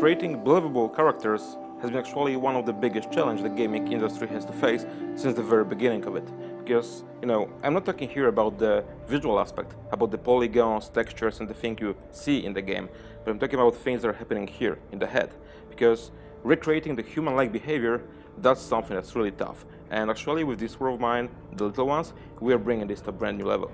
Creating believable characters has been actually one of the biggest challenges the gaming industry has to face since the very beginning of it. Because, I'm not talking here about the visual aspect, about the polygons, textures, and the things you see in the game, but I'm talking about things that are happening here in the head. Because recreating the human-like behavior, that's something that's really tough. And actually, with this world of mine, the little ones, we are bringing this to a brand new level.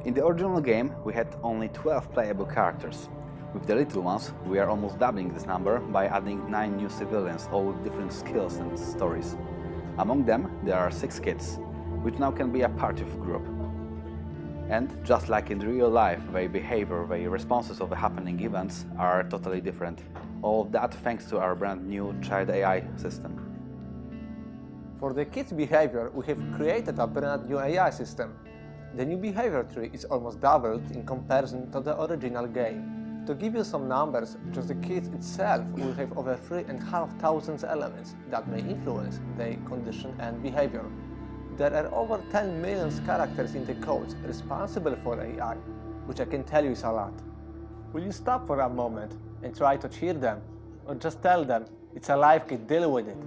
In the original game, we had only 12 playable characters. With the little ones, we are almost doubling this number by adding 9 new civilians, all with different skills and stories. Among them, there are 6 kids, which now can be a part of a group. And just like in real life, their behavior, their responses of the happening events are totally different. All of that thanks to our brand new child AI system. For the kids' behavior, we have created a brand new AI system. The new behavior tree is almost doubled in comparison to the original game. To give you some numbers, just the kids itself will have over 3,500 elements that may influence their condition and behavior. There are over 10 million characters in the codes responsible for AI, which I can tell you is a lot. Will you stop for a moment and try to cheer them? Or just tell them, it's a life kid, deal with it.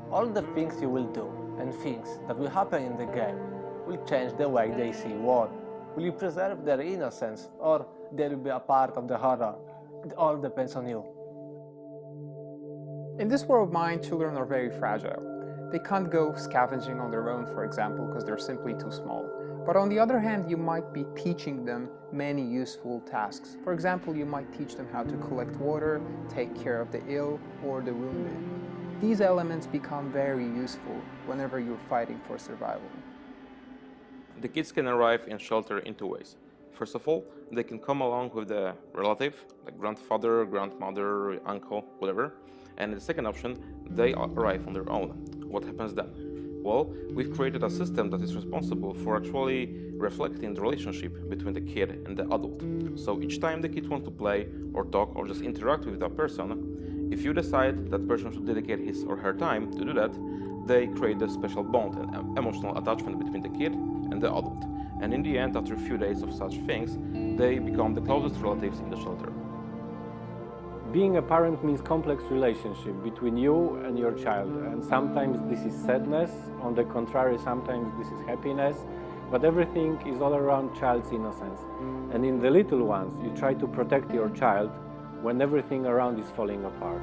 All the things you will do and things that will happen in the game will change the way they see war. Will you preserve their innocence, or they will be a part of the horror? It all depends on you. In this world of mine, children are very fragile. They can't go scavenging on their own, for example, because they're simply too small. But on the other hand, you might be teaching them many useful tasks. For example, you might teach them how to collect water, take care of the ill or the wounded. These elements become very useful whenever you're fighting for survival. The kids can arrive in shelter in 2 ways. First of all, they can come along with a relative, like grandfather, grandmother, uncle, whatever. And the second option, they arrive on their own. What happens then? Well, we've created a system that is responsible for actually reflecting the relationship between the kid and the adult. So each time the kids want to play or talk or just interact with that person, if you decide that person should dedicate his or her time to do that, they create a special bond and emotional attachment between the kid and the adult. And in the end, after a few days of such things, they become the closest relatives in the shelter. Being a parent means complex relationship between you and your child, and sometimes this is sadness, on the contrary, sometimes this is happiness, but everything is all around child's innocence. And in the little ones, you try to protect your child when everything around is falling apart.